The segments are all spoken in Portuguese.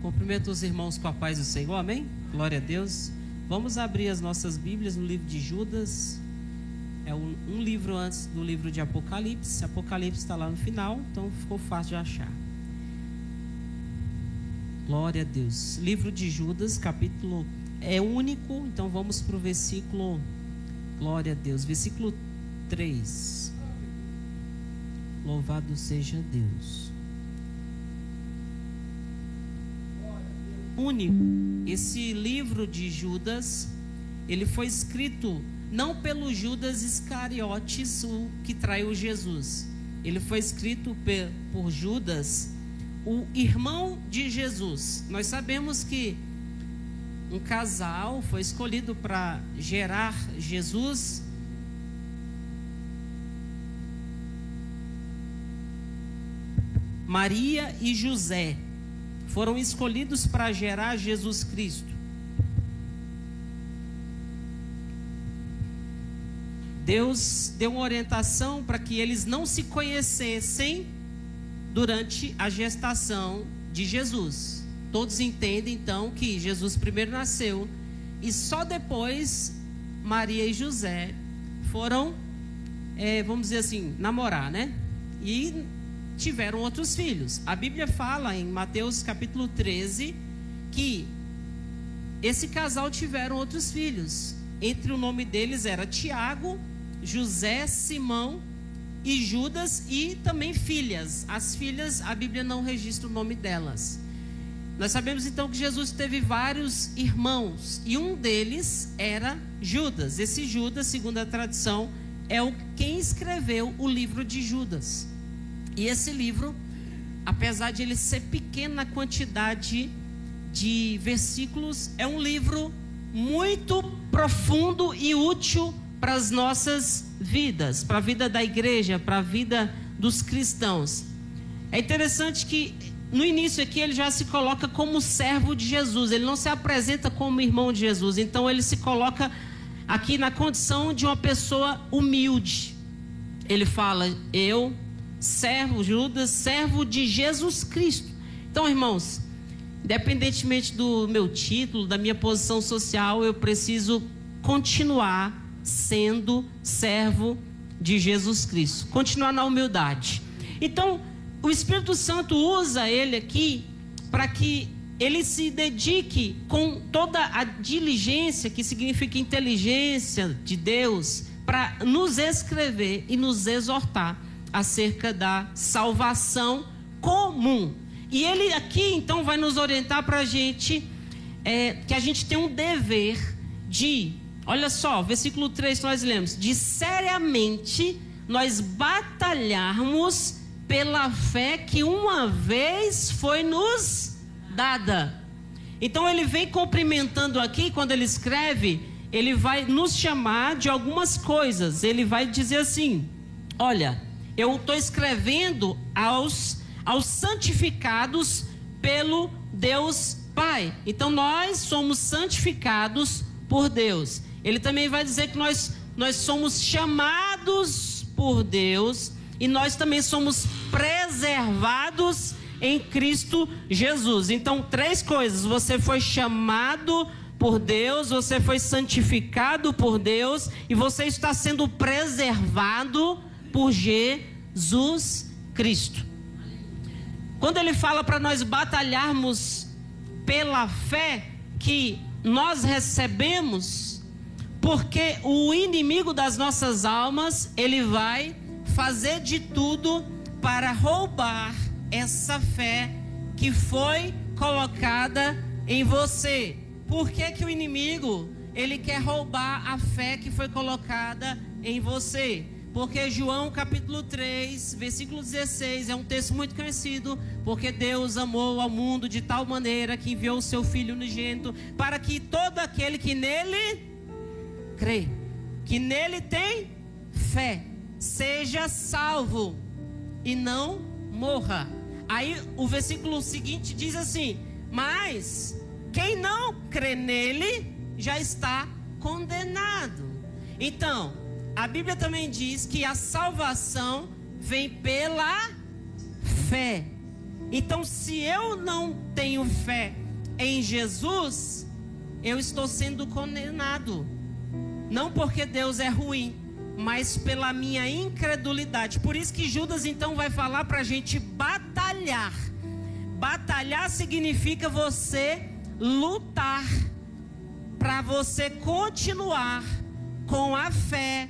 Cumprimento os irmãos com a paz do Senhor, amém? Glória a Deus. Vamos abrir as nossas Bíblias no livro de Judas. É um livro antes do livro de Apocalipse. Apocalipse está lá no final, então ficou fácil de achar. Glória a Deus. Livro de Judas, capítulo é único, então vamos para o versículo, glória a Deus, versículo 3. Louvado seja Deus. Único. Esse livro de Judas, ele foi escrito não pelo Judas Iscariotes, o que traiu Jesus. Ele foi escrito por Judas, o irmão de Jesus. Nós sabemos que um casal foi escolhido para gerar Jesus. Maria e José foram escolhidos para gerar Jesus Cristo. Deus deu uma orientação para que eles não se conhecessem durante a gestação de Jesus. Todos entendem então que Jesus primeiro nasceu e só depois Maria e José foram, vamos dizer assim, namorar, né? E tiveram outros filhos. A Bíblia fala em Mateus capítulo 13 que esse casal tiveram outros filhos. Entre o nome deles era Tiago, José, Simão e Judas, e também filhas. As filhas, a Bíblia não registra o nome delas. Nós sabemos então que Jesus teve vários irmãos e um deles era Judas. Esse Judas, segundo a tradição, é quem escreveu o livro de Judas. E esse livro, apesar de ele ser pequeno na quantidade de versículos, é um livro muito profundo e útil para as nossas vidas, para a vida da igreja, para a vida dos cristãos. É interessante que no início aqui ele já se coloca como servo de Jesus, ele não se apresenta como irmão de Jesus, então ele se coloca aqui na condição de uma pessoa humilde. Ele fala, eu, servo, Judas, servo de Jesus Cristo. Então, irmãos, independentemente do meu título, da minha posição social, eu preciso continuar sendo servo de Jesus Cristo, continuar na humildade. Então, o Espírito Santo usa ele aqui para que ele se dedique com toda a diligência, que significa inteligência de Deus, para nos escrever e nos exortar acerca da salvação comum. E ele aqui então vai nos orientar para a gente, que a gente tem um dever de, olha só, versículo 3 nós lemos, de seriamente nós batalharmos pela fé que uma vez foi nos dada. Então ele vem cumprimentando aqui, quando ele escreve, ele vai nos chamar de algumas coisas. Ele vai dizer assim, olha, eu estou escrevendo aos santificados pelo Deus Pai. Então nós somos santificados por Deus. Ele também vai dizer que nós somos chamados por Deus e nós também somos preservados em Cristo Jesus. Então, três coisas: você foi chamado por Deus, você foi santificado por Deus e você está sendo preservado por Jesus Cristo. Quando ele fala para nós batalharmos pela fé que nós recebemos, porque o inimigo das nossas almas, ele vai fazer de tudo para roubar essa fé que foi colocada em você. Por que que o inimigo, ele quer roubar a fé que foi colocada em você? Porque João capítulo 3, versículo 16, é um texto muito conhecido. Porque Deus amou ao mundo de tal maneira que enviou o seu Filho unigênito, para que todo aquele que nele crê, que nele tem fé, seja salvo e não morra. Aí o versículo seguinte diz assim: mas quem não crê nele já está condenado. Então, a Bíblia também diz que a salvação vem pela fé. Então, se eu não tenho fé em Jesus, eu estou sendo condenado. Não porque Deus é ruim, mas pela minha incredulidade. Por isso que Judas então vai falar para a gente batalhar. Batalhar significa você lutar para você continuar com a fé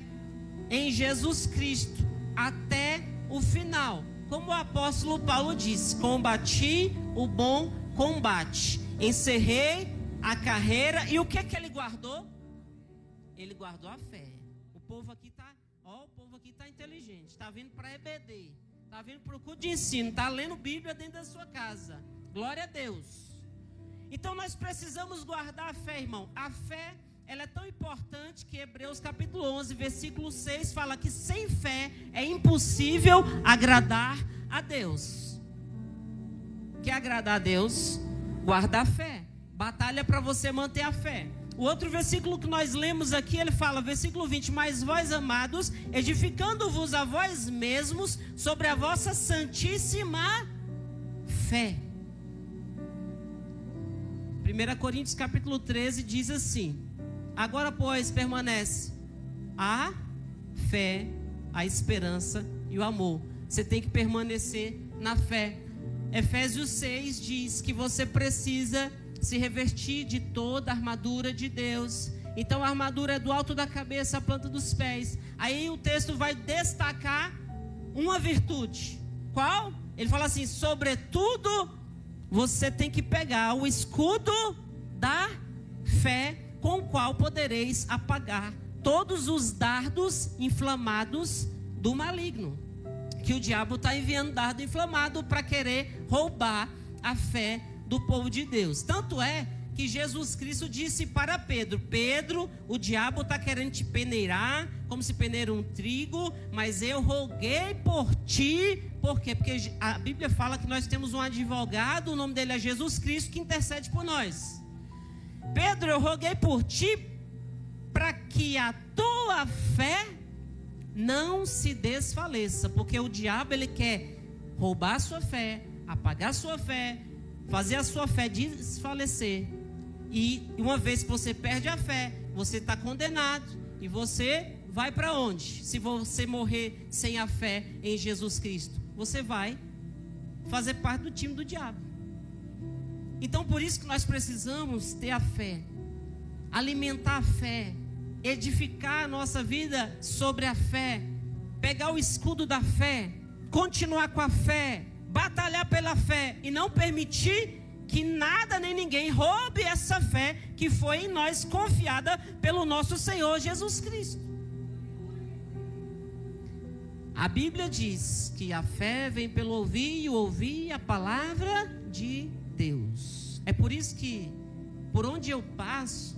em Jesus Cristo até o final. Como o apóstolo Paulo disse: combati o bom combate, encerrei a carreira. E o que é que ele guardou? Ele guardou a fé. O povo aqui está inteligente, está vindo para EBD, está vindo para o culto de ensino, está lendo Bíblia dentro da sua casa. Glória a Deus. Então nós precisamos guardar a fé, irmão. A fé, ela é tão importante que Hebreus capítulo 11, versículo 6 fala que sem fé é impossível agradar a Deus. Quer agradar a Deus? Guarda a fé. Batalha para você manter a fé. O outro versículo que nós lemos aqui, ele fala, versículo 20: mas vós, amados, edificando-vos a vós mesmos sobre a vossa santíssima fé. 1 Coríntios capítulo 13 diz assim: agora, pois, permanece a fé, a esperança e o amor. Você tem que permanecer na fé. Efésios 6 diz que você precisa se revestir de toda a armadura de Deus. Então a armadura é do alto da cabeça à planta dos pés. Aí o texto vai destacar uma virtude. Qual? Ele fala assim: sobretudo você tem que pegar o escudo da fé, com o qual podereis apagar todos os dardos inflamados do maligno. Que o diabo está enviando dardo inflamado para querer roubar a fé do povo de Deus. Tanto é que Jesus Cristo disse para Pedro: Pedro, o diabo está querendo te peneirar, como se peneira um trigo, mas eu roguei por ti. Por quê? Porque a Bíblia fala que nós temos um advogado, o nome dele é Jesus Cristo, que intercede por nós. Pedro, eu roguei por ti para que a tua fé não se desfaleça, porque o diabo, ele quer roubar a sua fé, apagar a sua fé, fazer a sua fé desfalecer. E uma vez que você perde a fé, você está condenado. E você vai para onde? Se você morrer sem a fé em Jesus Cristo, você vai fazer parte do time do diabo. Então por isso que nós precisamos ter a fé, alimentar a fé, edificar a nossa vida sobre a fé, pegar o escudo da fé, continuar com a fé, batalhar pela fé e não permitir que nada nem ninguém roube essa fé que foi em nós confiada pelo nosso Senhor Jesus Cristo. A Bíblia diz que a fé vem pelo ouvir e ouvir a palavra de Deus. É por isso que por onde eu passo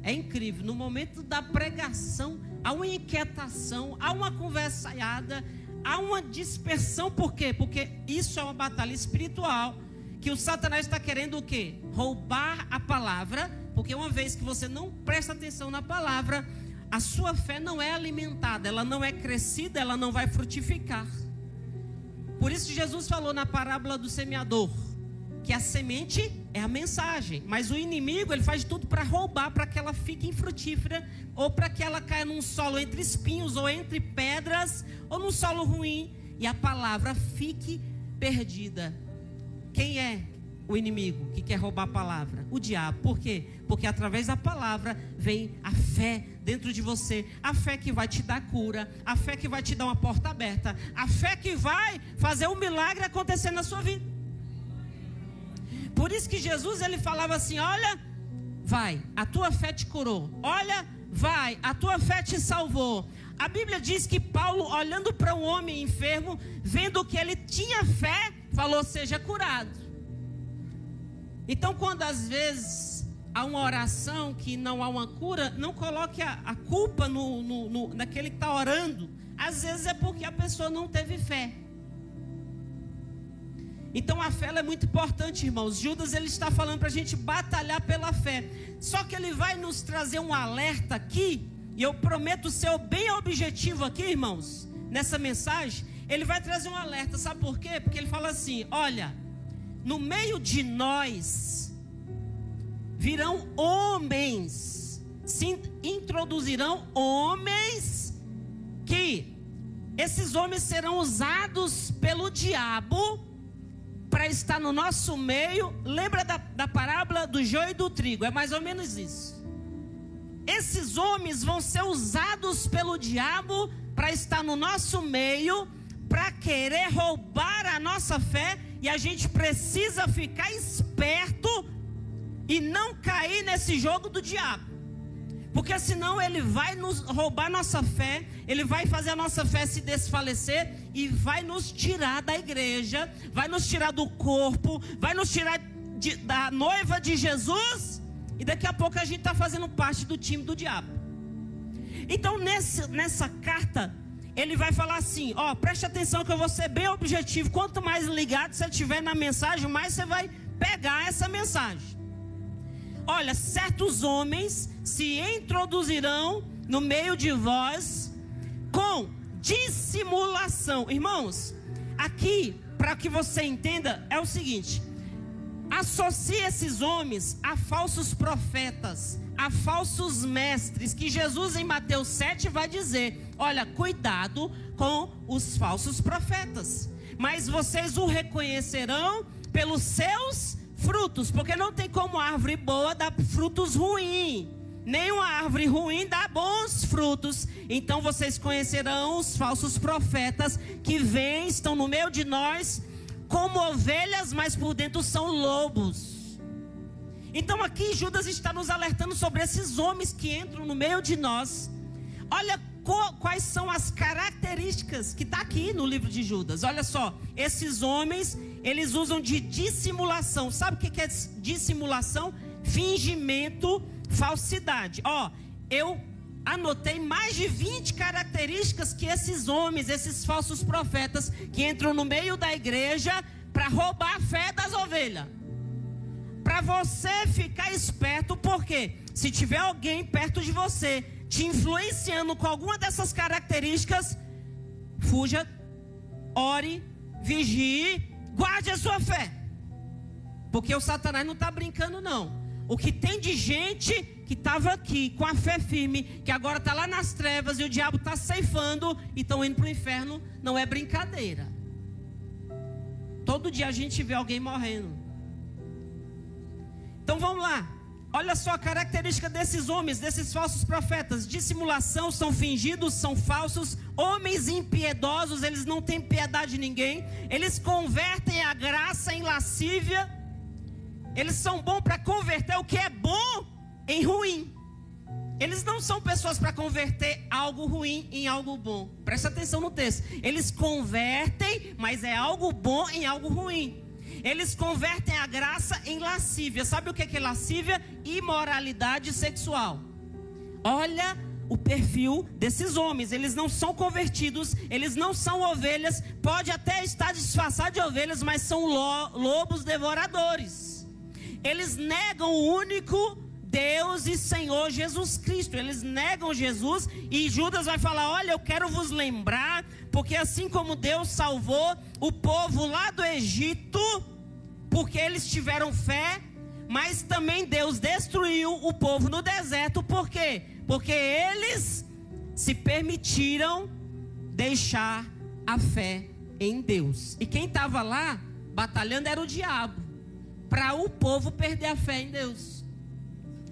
é incrível, no momento da pregação há uma inquietação, há uma conversaiada, há uma dispersão. Por quê? Porque isso é uma batalha espiritual, que o Satanás está querendo o quê? Roubar a palavra, porque uma vez que você não presta atenção na palavra, a sua fé não é alimentada, ela não é crescida, ela não vai frutificar. Por isso Jesus falou na parábola do semeador, que a semente é a mensagem, mas o inimigo, ele faz tudo para roubar, para que ela fique infrutífera, ou para que ela caia num solo entre espinhos, ou entre pedras, ou num solo ruim, e a palavra fique perdida. Quem é o inimigo que quer roubar a palavra? O diabo. Por quê? Porque através da palavra vem a fé dentro de você, a fé que vai te dar cura, a fé que vai te dar uma porta aberta, a fé que vai fazer um milagre acontecer na sua vida. Por isso que Jesus, ele falava assim: olha, vai, a tua fé te curou. Olha, vai, a tua fé te salvou. A Bíblia diz que Paulo, olhando para um homem enfermo, vendo que ele tinha fé, falou: seja curado. Então, quando às vezes há uma oração que não há uma cura, não coloque a culpa naquele que está orando. Às vezes é porque a pessoa não teve fé. Então a fé é muito importante, irmãos. Judas, ele está falando para a gente batalhar pela fé. Só que ele vai nos trazer um alerta aqui, e eu prometo ser bem objetivo aqui, irmãos, nessa mensagem. Ele vai trazer um alerta, sabe por quê? Porque ele fala assim: olha, no meio de nós virão homens, se introduzirão homens, que esses homens serão usados pelo diabo para estar no nosso meio. Lembra da parábola do joio e do trigo? É mais ou menos isso. Esses homens vão ser usados pelo diabo para estar no nosso meio, para querer roubar a nossa fé, e a gente precisa ficar esperto e não cair nesse jogo do diabo, porque senão ele vai nos roubar nossa fé, ele vai fazer a nossa fé se desfalecer e vai nos tirar da igreja, vai nos tirar do corpo, vai nos tirar da noiva de Jesus, e daqui a pouco a gente está fazendo parte do time do diabo. Então nessa carta ele vai falar assim, ó, preste atenção que eu vou ser bem objetivo. Quanto mais ligado você estiver na mensagem, mais você vai pegar essa mensagem. Olha, certos homens se introduzirão no meio de vós com dissimulação. Irmãos, aqui, para que você entenda, é o seguinte: associe esses homens a falsos profetas, a falsos mestres, que Jesus em Mateus 7 vai dizer, olha, cuidado com os falsos profetas, mas vocês o reconhecerão pelos seus frutos, porque não tem como árvore boa dar frutos ruins, nem uma árvore ruim dá bons frutos. Então vocês conhecerão os falsos profetas que vêm, estão no meio de nós como ovelhas, mas por dentro são lobos. Então aqui Judas está nos alertando sobre esses homens que entram no meio de nós. Olha quais são as características que está aqui no livro de Judas. Olha só, esses homens, eles usam de dissimulação. Sabe o que é dissimulação? Fingimento, falsidade. Ó, eu anotei mais de 20 características que esses homens, esses falsos profetas, que entram no meio da igreja para roubar a fé das ovelhas. Para você ficar esperto, porque se tiver alguém perto de você te influenciando com alguma dessas características, fuja, ore, vigie, guarde a sua fé, porque o Satanás não está brincando não. O que tem de gente que estava aqui com a fé firme, que agora está lá nas trevas e o diabo está ceifando e estão indo para o inferno, não é brincadeira. Todo dia a gente vê alguém morrendo. Então vamos lá. Olha só a característica desses homens, desses falsos profetas: dissimulação, são fingidos, são falsos, homens impiedosos, eles não têm piedade de ninguém, eles convertem a graça em lascívia, eles são bons para converter o que é bom em ruim. Eles não são pessoas para converter algo ruim em algo bom. Presta atenção no texto. Eles convertem, mas é algo bom em algo ruim. Eles convertem a graça em lascívia. Sabe o que é lascívia? Imoralidade sexual. Olha o perfil desses homens. Eles não são convertidos, eles não são ovelhas. Pode até estar disfarçado de ovelhas, mas são lobos devoradores. Eles negam o único Deus e Senhor Jesus Cristo. Eles negam Jesus, e Judas vai falar: olha, eu quero vos lembrar, porque assim como Deus salvou o povo lá do Egito, porque eles tiveram fé, mas também Deus destruiu o povo no deserto. Por quê? Porque eles se permitiram deixar a fé em Deus. E quem estava lá batalhando era o diabo, para o povo perder a fé em Deus.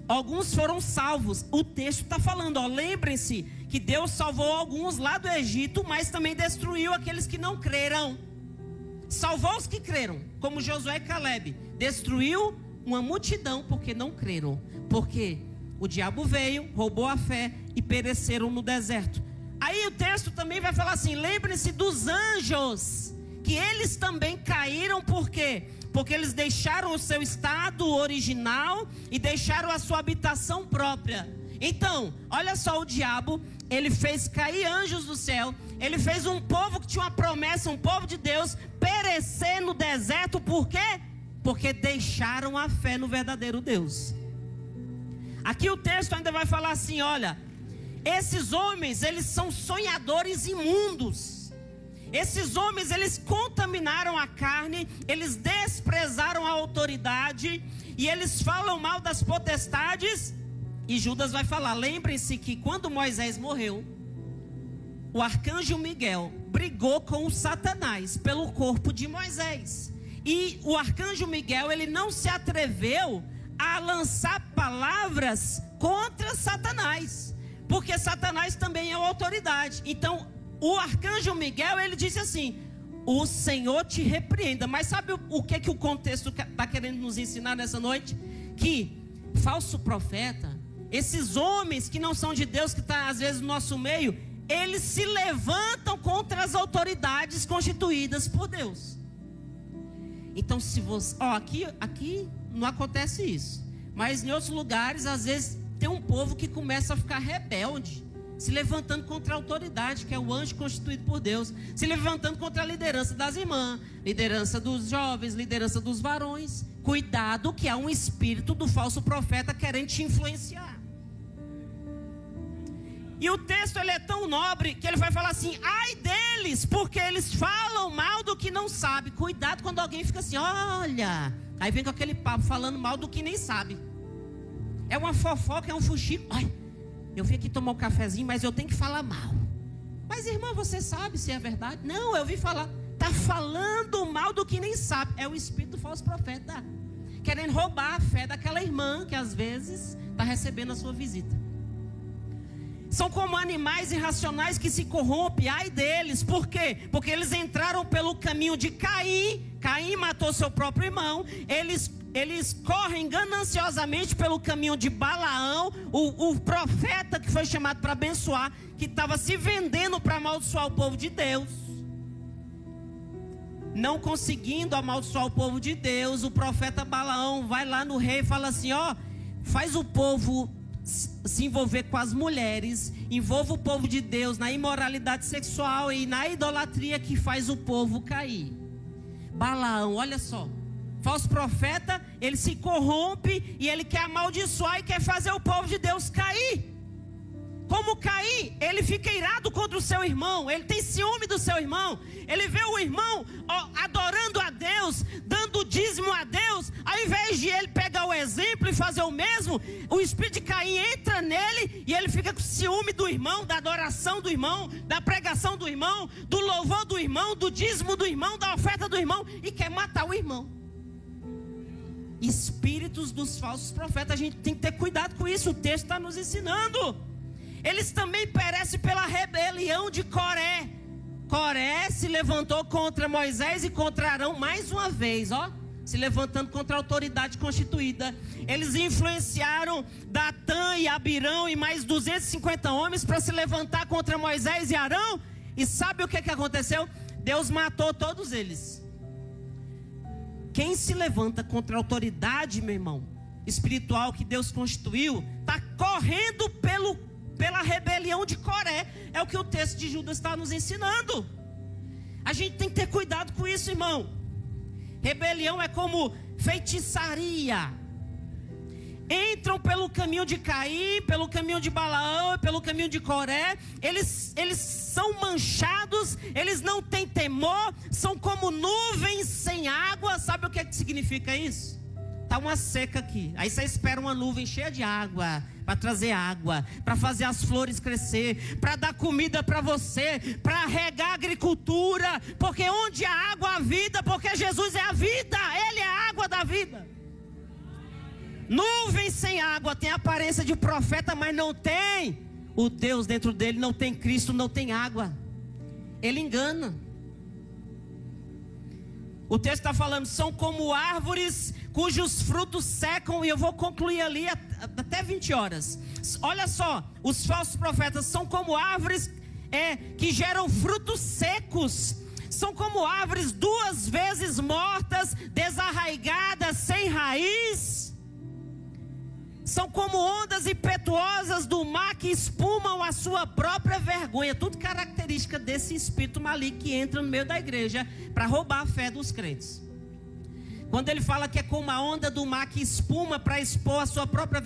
Alguns foram salvos. O texto está falando, ó, lembrem-se que Deus salvou alguns lá do Egito, mas também destruiu aqueles que não creram. Salvou os que creram, como Josué e Caleb. Destruiu uma multidão porque não creram, porque o diabo veio, roubou a fé e pereceram no deserto. Aí o texto também vai falar assim: lembrem-se dos anjos, que eles também caíram. Por quê? Porque eles deixaram o seu estado original e deixaram a sua habitação própria. Então, olha só, o diabo, ele fez cair anjos do céu. Ele fez um povo que tinha uma promessa, um povo de Deus, perecer no deserto. Por quê? Porque deixaram a fé no verdadeiro Deus. Aqui o texto ainda vai falar assim: olha, esses homens, eles são sonhadores imundos. Esses homens, eles contaminaram a carne, eles desprezaram a autoridade, e eles falam mal das potestades. E Judas vai falar, lembrem-se que quando Moisés morreu, o arcanjo Miguel brigou com o Satanás pelo corpo de Moisés. E o arcanjo Miguel, ele não se atreveu a lançar palavras contra Satanás, porque Satanás também é uma autoridade. Então, o arcanjo Miguel, ele disse assim: o Senhor te repreenda. Mas sabe o que o contexto está querendo nos ensinar nessa noite? Que falso profeta, esses homens que não são de Deus, que estão às vezes no nosso meio, eles se levantam contra as autoridades constituídas por Deus. Então, se você, aqui não acontece isso, mas em outros lugares, às vezes, tem um povo que começa a ficar rebelde, se levantando contra a autoridade, que é o anjo constituído por Deus, se levantando contra a liderança das irmãs, liderança dos jovens, liderança dos varões. Cuidado, que há um espírito do falso profeta querendo te influenciar. E o texto, ele é tão nobre que ele vai falar assim: ai deles, porque eles falam mal do que não sabe. Cuidado quando alguém fica assim, olha, aí vem com aquele papo falando mal do que nem sabe. É uma fofoca, é um fuxico. Ai, eu vim aqui tomar um cafezinho, mas eu tenho que falar mal. Mas irmã, você sabe se é verdade? Não, eu vim falar. Está falando mal do que nem sabe. É o espírito do falso profeta, querendo roubar a fé daquela irmã que às vezes está recebendo a sua visita. São como animais irracionais que se corrompem. Ai deles, por quê? Porque eles entraram pelo caminho de Caim. Caim matou seu próprio irmão. Eles correm gananciosamente pelo caminho de Balaão, o profeta que foi chamado para abençoar, que estava se vendendo para amaldiçoar o povo de Deus. Não conseguindo amaldiçoar o povo de Deus, o profeta Balaão vai lá no rei e fala assim: faz o povo se envolver com as mulheres, envolva o povo de Deus na imoralidade sexual e na idolatria, que faz o povo cair. Balaão, olha só, falso profeta, ele se corrompe e ele quer amaldiçoar e quer fazer o povo de Deus cair. Como Caim, ele fica irado contra o seu irmão, ele tem ciúme do seu irmão, ele vê o irmão adorando a Deus, dando dízimo a Deus, ao invés de ele pegar o exemplo e fazer o mesmo, o espírito de Caim entra nele e ele fica com ciúme do irmão, da adoração do irmão, da pregação do irmão, do louvor do irmão, do dízimo do irmão, da oferta do irmão, e quer matar o irmão. Espíritos dos falsos profetas, a gente tem que ter cuidado com isso, o texto está nos ensinando. Eles também perecem pela rebelião de Coré. Coré se levantou contra Moisés e contra Arão mais uma vez, se levantando contra a autoridade constituída. Eles influenciaram Datã e Abirão e mais 250 homens para se levantar contra Moisés e Arão. E sabe o que aconteceu? Deus matou todos eles. Quem se levanta contra a autoridade, meu irmão, espiritual que Deus constituiu, está correndo pela rebelião de Coré. É o que o texto de Judas está nos ensinando. A gente tem que ter cuidado com isso, irmão. Rebelião é como feitiçaria. Entram pelo caminho de Caim, pelo caminho de Balaão, pelo caminho de Coré. Eles são manchados, eles não têm temor, são como nuvens sem água. Sabe o que significa isso? Está uma seca aqui, aí você espera uma nuvem cheia de água para trazer água, para fazer as flores crescer, para dar comida para você, para regar a agricultura, porque onde há água há vida, porque Jesus é a vida, Ele é a água da vida. Nuvem sem água tem a aparência de profeta, mas não tem o Deus dentro dele, não tem Cristo, não tem água. Ele engana. O texto está falando, são como árvores cujos frutos secam, e eu vou concluir ali até 20 horas. Olha só, os falsos profetas são como árvores que geram frutos secos. São como árvores 2 vezes mortas, desarraigadas, sem raiz. São como ondas impetuosas do mar que espumam a sua própria vergonha. Tudo característica desse espírito maligno que entra no meio da igreja para roubar a fé dos crentes. Quando ele fala que é como a onda do mar que espuma para expor a sua própria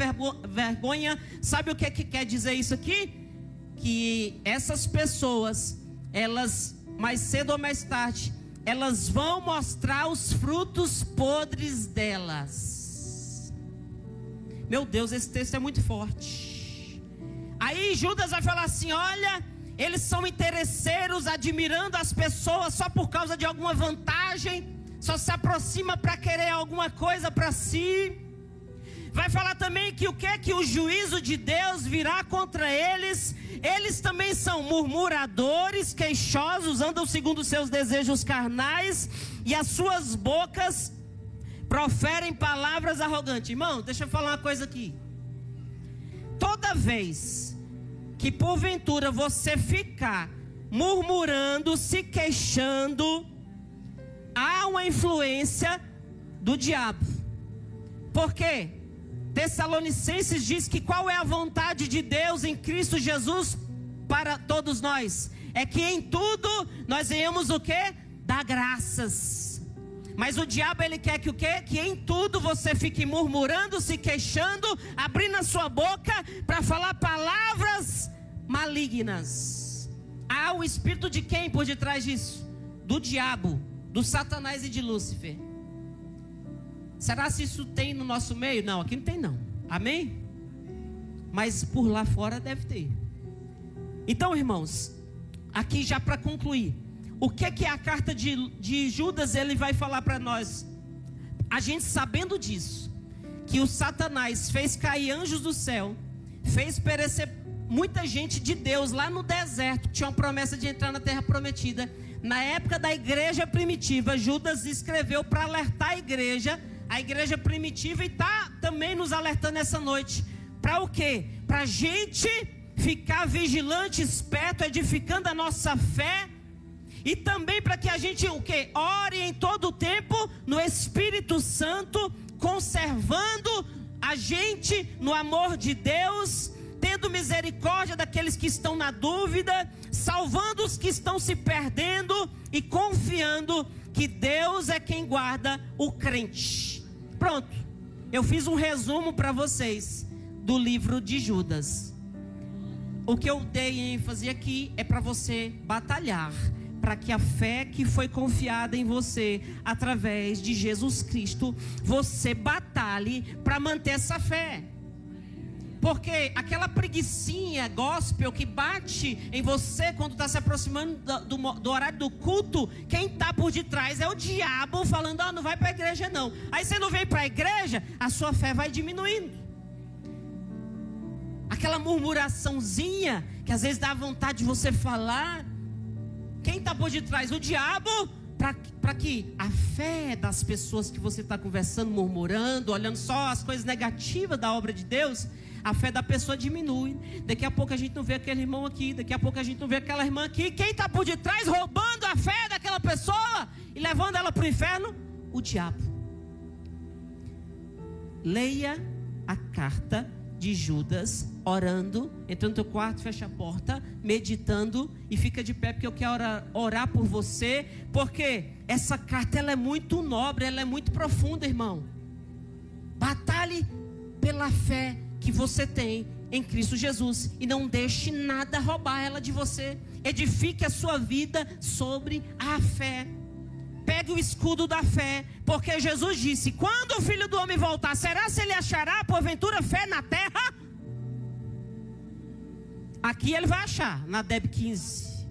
vergonha, sabe o que quer dizer isso aqui? Que essas pessoas, elas mais cedo ou mais tarde, elas vão mostrar os frutos podres delas. Meu Deus, esse texto é muito forte. Aí Judas vai falar assim: olha, eles são interesseiros, admirando as pessoas só por causa de alguma vantagem, só se aproxima para querer alguma coisa para si. Vai falar também que o que é que o juízo de Deus virá contra eles. Eles também são murmuradores, queixosos, andam segundo seus desejos carnais, e as suas bocas proferem palavras arrogantes. Irmão, deixa eu falar uma coisa aqui. Toda vez que porventura você ficar murmurando, se queixando, há uma influência do diabo. Por quê? Tessalonicenses diz que qual é a vontade de Deus em Cristo Jesus para todos nós? É que em tudo nós venhamos o quê? Dar graças. Mas o diabo, ele quer que o quê? Que em tudo você fique murmurando, se queixando, abrindo a sua boca para falar palavras malignas. Há o espírito de quem por detrás disso? Do diabo, do Satanás e de Lúcifer. Será se isso tem no nosso meio? Não, aqui não tem não. Amém? Mas por lá fora deve ter. Então, irmãos, aqui já para concluir, o que é a carta de Judas ele vai falar para nós? A gente sabendo disso, que o Satanás fez cair anjos do céu, fez perecer muita gente de Deus lá no deserto, que tinha uma promessa de entrar na terra prometida. Na época da igreja primitiva, Judas escreveu para alertar a igreja primitiva, e está também nos alertando essa noite. Para o quê? Para a gente ficar vigilante, esperto, edificando a nossa fé. E também para que a gente o quê? Ore em todo o tempo no Espírito Santo, conservando a gente no amor de Deus, tendo misericórdia daqueles que estão na dúvida, salvando os que estão se perdendo e confiando que Deus é quem guarda o crente. Pronto, eu fiz um resumo para vocês do livro de Judas. O que eu dei ênfase aqui é para você batalhar, para que a fé que foi confiada em você através de Jesus Cristo, você batalhe para manter essa fé. Porque aquela preguicinha gospel que bate em você quando está se aproximando do horário do culto, quem está por detrás é o diabo falando: não vai para a igreja não. Aí você não vem para a igreja, a sua fé vai diminuindo. Aquela murmuraçãozinha que às vezes dá vontade de você falar, quem está por detrás? O diabo, para que a fé das pessoas que você está conversando, murmurando, olhando só as coisas negativas da obra de Deus, a fé da pessoa diminui. Daqui a pouco a gente não vê aquele irmão aqui, daqui a pouco a gente não vê aquela irmã aqui. Quem está por detrás roubando a fé daquela pessoa e levando ela para o inferno? O diabo. Leia a carta de Judas, orando, entra no teu quarto, fecha a porta, meditando e fica de pé, porque eu quero orar por você, porque essa carta ela é muito nobre, ela é muito profunda, irmão. Batalhe pela fé que você tem em Cristo Jesus e não deixe nada roubar ela de você. Edifique a sua vida sobre a fé. Pegue o escudo da fé, porque Jesus disse: quando o Filho do Homem voltar, será se ele achará porventura fé na terra? Aqui ele vai achar, na Deb 15,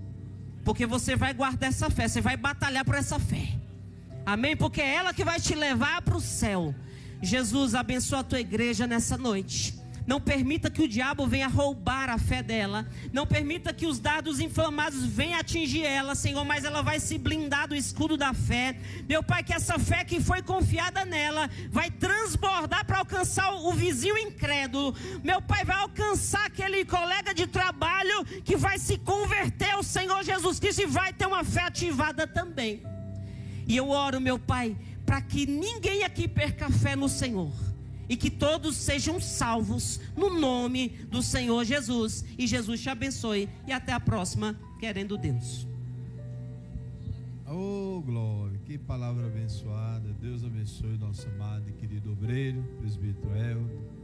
porque você vai guardar essa fé, você vai batalhar por essa fé, amém? Porque é ela que vai te levar para o céu. Jesus, abençoa a tua igreja nessa noite. Não permita que o diabo venha roubar a fé dela. Não permita que os dardos inflamados venham atingir ela, Senhor. Mas ela vai se blindar do escudo da fé. Meu Pai, que essa fé que foi confiada nela vai transbordar para alcançar o vizinho incrédulo. Meu Pai, vai alcançar aquele colega de trabalho que vai se converter ao Senhor Jesus Cristo e vai ter uma fé ativada também. E eu oro, meu Pai, para que ninguém aqui perca a fé no Senhor. E que todos sejam salvos no nome do Senhor Jesus. E Jesus te abençoe. E até a próxima, querendo Deus. Oh, glória, que palavra abençoada. Deus abençoe o nosso amado e querido obreiro, presbítero Elvio.